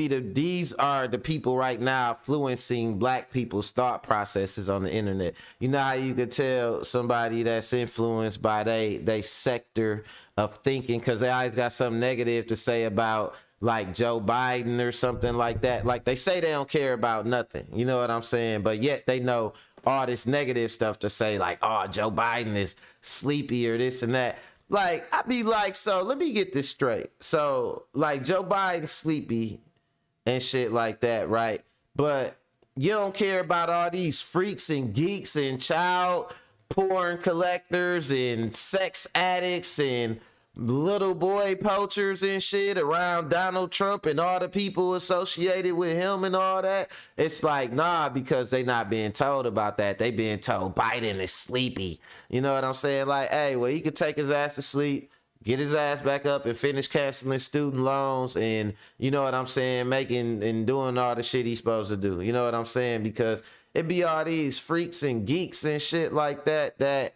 are the people right now influencing black people's thought processes on the internet. You know how you could tell somebody that's influenced by they sector of thinking because they always got something negative to say about like Joe Biden or something like that. Like they say they don't care about nothing, you know what I'm saying? But yet they know all this negative stuff to say, like, oh, Joe Biden is sleepy or this and that. Like, I'd be like, so let me get this straight. So like Joe Biden's sleepy and shit like that, right? But you don't care about all these freaks and geeks and child porn collectors and sex addicts and little boy poachers and shit around Donald Trump and all the people associated with him and all that. It's like, nah, because they not being told about that. They being told Biden is sleepy. You know what I'm saying? Like, hey, well, he could take his ass to sleep, get his ass back up and finish canceling student loans and, you know what I'm saying, making and doing all the shit he's supposed to do. You know what I'm saying? Because it be all these freaks and geeks and shit like that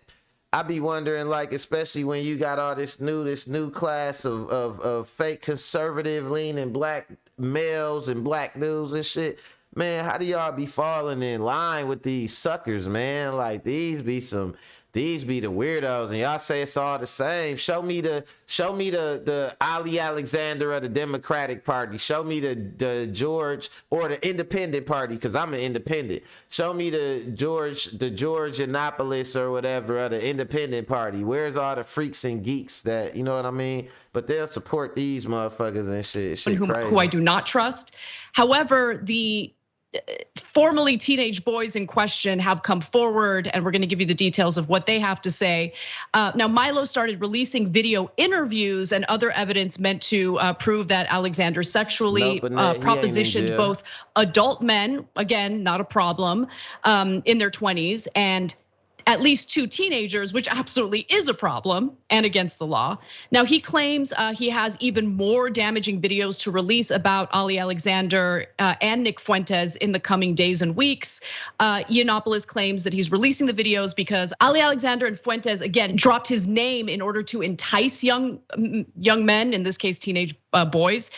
I be wondering, like, especially when you got all this new class of fake conservative leaning black males and black dudes and shit. Man, how do y'all be falling in line with these suckers, man? Like, these be the weirdos, and y'all say it's all the same. Show me the Ali Alexander of the Democratic Party. Show me the George or the Independent Party, because I'm an independent. Show me the George Yiannopoulos or whatever of the Independent Party. Where's all the freaks and geeks that, you know what I mean? But they'll support these motherfuckers and shit. Who I do not trust. However, the formerly teenage boys in question have come forward, and we're going to give you the details of what they have to say. Now, Milo started releasing video interviews and other evidence meant to prove that Alexander sexually propositioned both adult men, again, not a problem, in their 20s, and at least 2 teenagers, which absolutely is a problem and against the law. Now, he claims he has even more damaging videos to release about Ali Alexander and Nick Fuentes in the coming days and weeks. Yiannopoulos claims that he's releasing the videos because Ali Alexander and Fuentes, again, dropped his name in order to entice young men, in this case, teenage boys.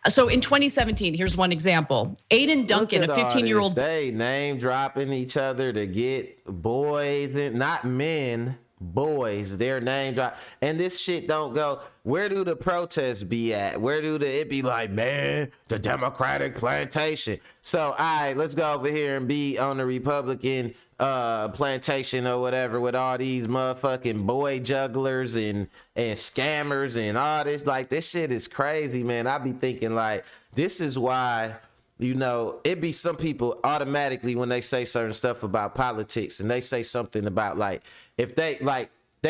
So in 2017, here's one example. Aiden Duncan, a 15-year-old. They name dropping each other to get boys, and not men, boys, their name drop. And this shit don't go. Where do the protests be at? Where do it be like, man, the Democratic plantation? So, all right, let's go over here and be on the Republican plantation or whatever with all these motherfucking boy jugglers and scammers and all this. Like, this shit is crazy, man. I be thinking, like, this is why, you know, it be some people automatically when they say certain stuff about politics and they say something about, like, if they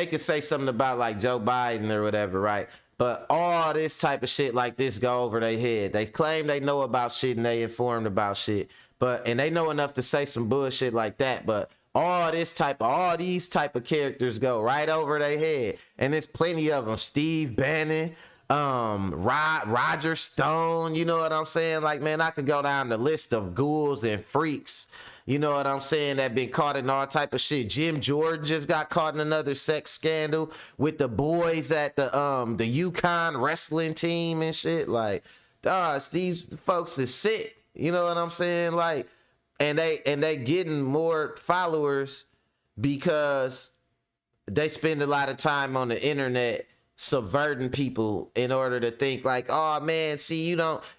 could say something about like Joe Biden or whatever, right? But all this type of shit like this go over their head. They claim they know about shit and they informed about shit, and they know enough to say some bullshit like that, but all these type of characters go right over their head. And there's plenty of them. Steve Bannon, Roger Stone, you know what I'm saying? Like, man, I could go down the list of ghouls and freaks, you know what I'm saying, that been caught in all type of shit. Jim Jordan just got caught in another sex scandal with the boys at the Yukon wrestling team and shit. Like, gosh, these folks is sick, you know what I'm saying? Like, and they getting more followers because they spend a lot of time on the internet subverting people in order to think like, oh man, see,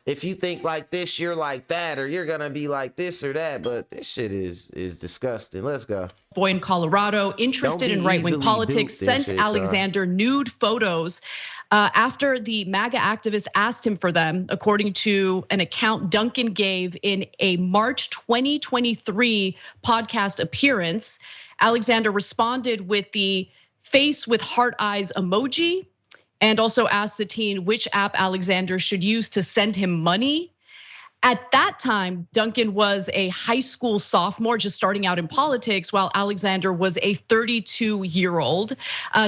if you think like this, you're like that, or you're gonna be like this or that. But this shit is disgusting. Let's go. Boy in Colorado, interested in right-wing politics, sent Alexander nude photos after the MAGA activists asked him for them, according to an account Duncan gave in a March 2023 podcast appearance. Alexander responded with the face with heart eyes emoji, and also asked the teen which app Alexander should use to send him money. At that time, Duncan was a high school sophomore just starting out in politics, while Alexander was a 32-year-old.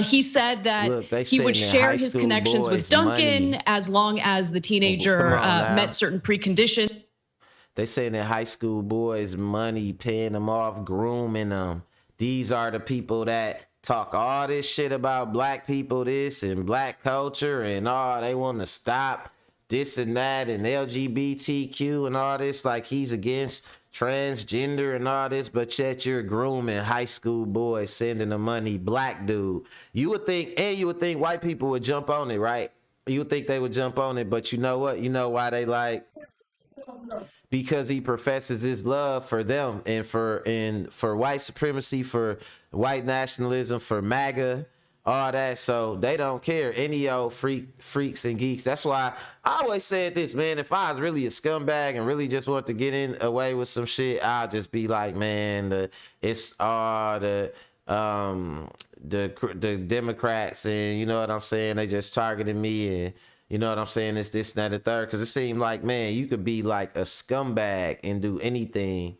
He said that he would share his connections with Duncan as long as the teenager met certain preconditions. They saying that high school boys money, paying them off, grooming them. These are the people that talk all this shit about black people, this and black culture and all. They want to stop this and that and LGBTQ and all this. Like, he's against transgender and all this, but yet you're grooming high school boys, sending them money. Black dude, you would think white people would jump on it, right? You would think they would jump on it, but you know what? You know why they like? Because he professes his love for them and for white supremacy, for white nationalism, for MAGA, all that. So they don't care. Any old freaks and geeks. That's why I always said this, man. If I was really a scumbag and really just want to get away with some shit, I'll just be like, man, it's all the Democrats, and you know what I'm saying, they just targeted me, and you know what I'm saying, it's this and that and the third. Because it seemed like, man, you could be like a scumbag and do anything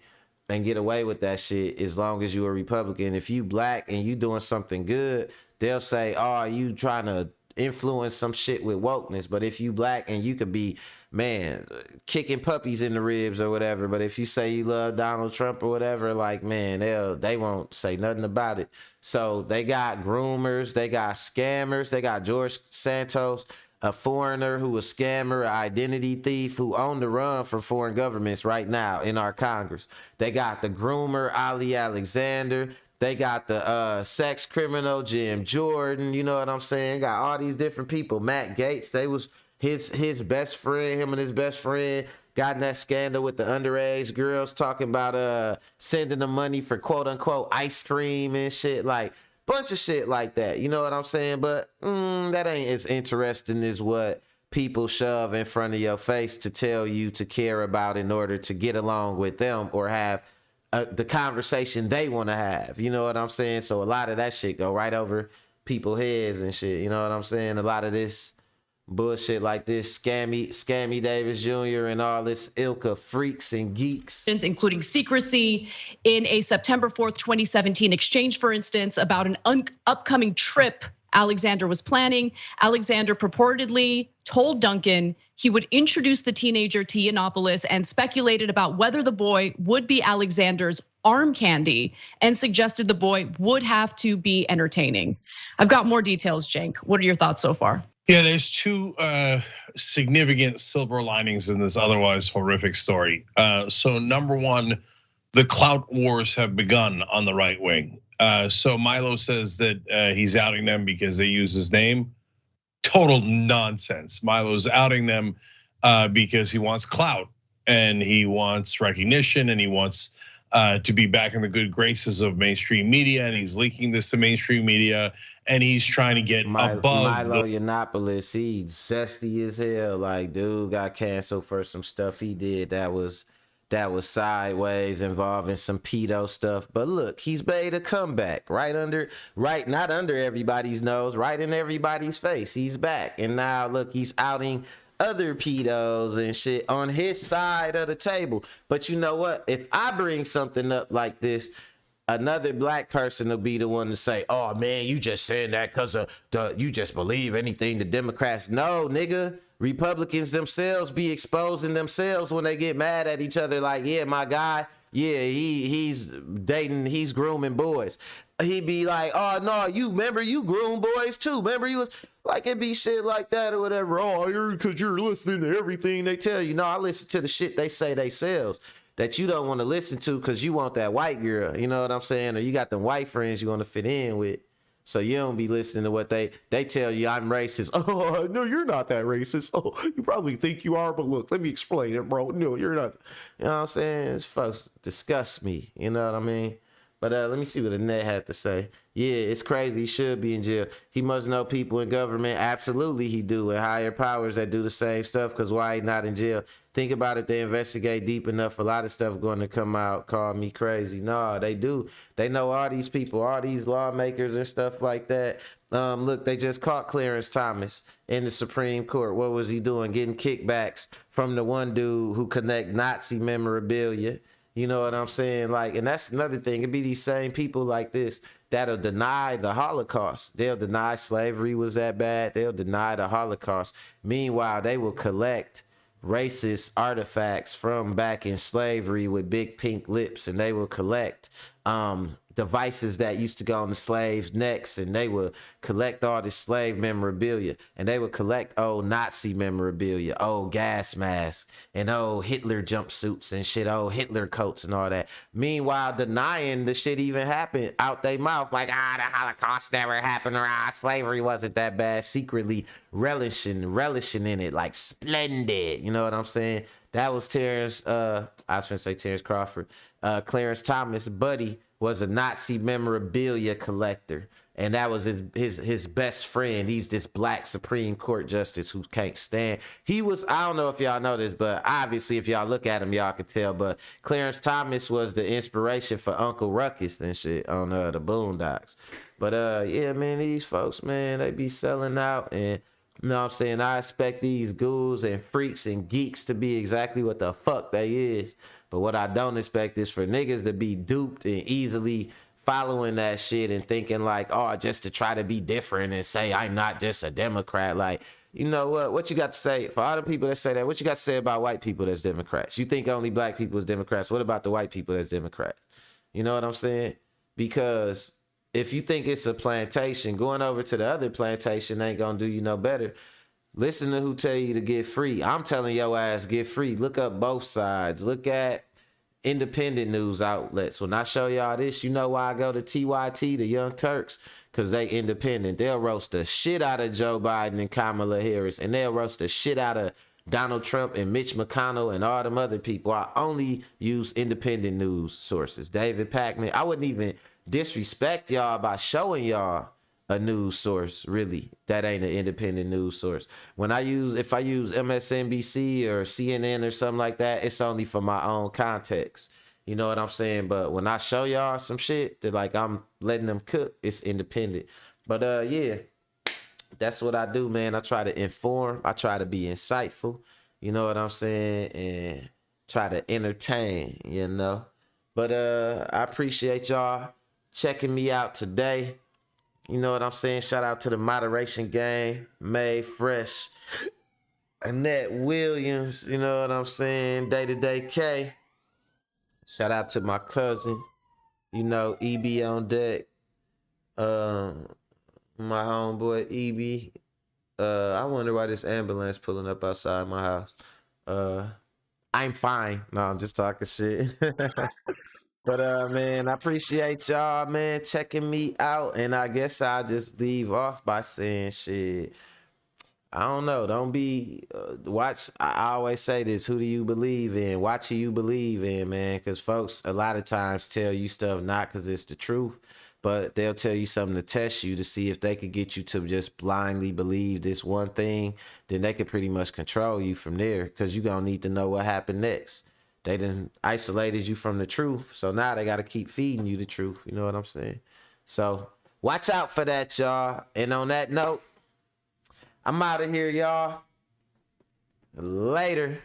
and get away with that shit as long as you're a Republican. If you black and you doing something good, they'll say, oh, you trying to influence some shit with wokeness. But if you black and you could be, man, kicking puppies in the ribs or whatever, but if you say you love Donald Trump or whatever, like, man, they won't say nothing about it. So they got groomers, they got scammers, they got George Santos, a foreigner who a scammer, an identity thief who on the run from foreign governments right now in our Congress. They got the groomer, Ali Alexander. They got the sex criminal, Jim Jordan. You know what I'm saying? Got all these different people. Matt Gaetz, they was his best friend, him and his best friend got in that scandal with the underage girls talking about sending them money for quote unquote ice cream and shit, like bunch of shit like that. You know what I'm saying? But that ain't as interesting as what people shove in front of your face to tell you to care about in order to get along with them or have the conversation they want to have. You know what I'm saying? So a lot of that shit go right over people's heads and shit. You know what I'm saying? A lot of this bullshit like this, Scammy Davis Jr. and all this ilk of freaks and geeks, including secrecy in a September 4th, 2017 exchange, for instance, about an upcoming trip Alexander was planning. Alexander purportedly told Duncan he would introduce the teenager to Yiannopoulos and speculated about whether the boy would be Alexander's arm candy and suggested the boy would have to be entertaining. I've got more details, Cenk. What are your thoughts so far? Yeah, there's two significant silver linings in this otherwise horrific story. So number one, the clout wars have begun on the right wing. So Milo says that he's outing them because they use his name. Total nonsense. Milo's outing them because he wants clout and he wants recognition and he wants to be back in the good graces of mainstream media, and he's leaking this to mainstream media, and he's trying to get above Milo Yiannopoulos. He's zesty as hell. Like, dude got canceled for some stuff he did that was sideways, involving some pedo stuff. But look, he's made a comeback not under everybody's nose, right in everybody's face. He's back, and now look, he's outing other pedos and shit on his side of the table. But you know what? If I bring something up like this, another black person will be the one to say, "Oh man, you just saying that because you just believe anything the Democrats." No, nigga. Republicans themselves be exposing themselves when they get mad at each other. Like, yeah, my guy, yeah, he's grooming boys. He be like, "Oh no, you groom boys too. Remember you was like," it be shit like that or whatever. "Oh, because you're listening to everything they tell you." No, I listen to the shit they say themselves that you don't want to listen to because you want that white girl. You know what I'm saying? Or you got them white friends you want to fit in with. So you don't be listening to what they tell you. "I'm racist." "Oh, no, you're not that racist." "Oh, you probably think you are, but look, let me explain it, bro. No, you're not." You know what I'm saying? These folks disgust me. You know what I mean? But let me see what Annette had to say. Yeah, it's crazy. He should be in jail. He must know people in government. Absolutely he do. And higher powers that do the same stuff, because why he not in jail? Think about it. They investigate deep enough. A lot of stuff going to come out. Call me crazy. No, they do. They know all these people, all these lawmakers and stuff like that. Look, they just caught Clarence Thomas in the Supreme Court. What was he doing? Getting kickbacks from the one dude who connect Nazi memorabilia. You know what I'm saying? Like, and that's another thing. It'd be these same people like this that'll deny the Holocaust. They'll deny slavery was that bad. They'll deny the Holocaust. Meanwhile, they will collect racist artifacts from back in slavery with big pink lips, and they will collect devices that used to go on the slaves' necks, and they would collect all this slave memorabilia, and they would collect old Nazi memorabilia, old gas masks, and old Hitler jumpsuits and shit, old Hitler coats and all that. Meanwhile, denying the shit even happened out their mouth, like, the Holocaust never happened, or slavery wasn't that bad, secretly relishing in it, like splendid. You know what I'm saying? That was Terrence, I was gonna say Terrence Crawford. Clarence Thomas' buddy was a Nazi memorabilia collector, and that was his best friend. He's this black Supreme Court justice who can't stand. He was, I don't know if y'all know this, but obviously if y'all look at him, y'all can tell, but Clarence Thomas was the inspiration for Uncle Ruckus and shit on the Boondocks. But yeah, man, these folks, man, they be selling out, and you know what I'm saying? I expect these ghouls and freaks and geeks to be exactly what the fuck they is. But what I don't expect is for niggas to be duped and easily following that shit and thinking like, oh, just to try to be different and say I'm not just a Democrat. Like, you know what? What you got to say for all the people that say that? What you got to say about white people that's Democrats? You think only black people is Democrats? What about the white people that's Democrats? You know what I'm saying? Because if you think it's a plantation, going over to the other plantation ain't gonna do you no better. Listen to who tell you to get free. I'm telling your ass get free. Look up both sides. Look at independent news outlets. When I show y'all this, you know why I go to TYT, the Young Turks? Because they independent. They'll roast the shit out of Joe Biden and Kamala Harris, and they'll roast the shit out of Donald Trump and Mitch McConnell and all them other people. I only use independent news sources. David Pakman. I wouldn't even disrespect y'all by showing y'all a news source, really. That ain't an independent news source. If I use MSNBC or CNN or something like that, it's only for my own context. You know what I'm saying? But when I show y'all some shit that like I'm letting them cook, it's independent. But yeah, that's what I do, man. I try to inform. I try to be insightful. You know what I'm saying? And try to entertain, you know. But I appreciate y'all checking me out today. You know what I'm saying? Shout out to the Moderation Gang, May Fresh, Annette Williams, you know what I'm saying? Day to Day K. Shout out to my cousin, you know, EB on deck. My homeboy EB. I wonder why this ambulance pulling up outside my house. I'm fine. No, I'm just talking shit. But man, I appreciate y'all, man, checking me out. And I guess I'll just leave off by saying shit. I don't know. Don't be watch. I always say this: who do you believe in? Watch who you believe in, man. Because folks, a lot of times tell you stuff not because it's the truth, but they'll tell you something to test you to see if they could get you to just blindly believe this one thing. Then they could pretty much control you from there. Because you're gonna need to know what happened next. They done isolated you from the truth. So now they got to keep feeding you the truth. You know what I'm saying? So watch out for that, y'all. And on that note, I'm out of here, y'all. Later.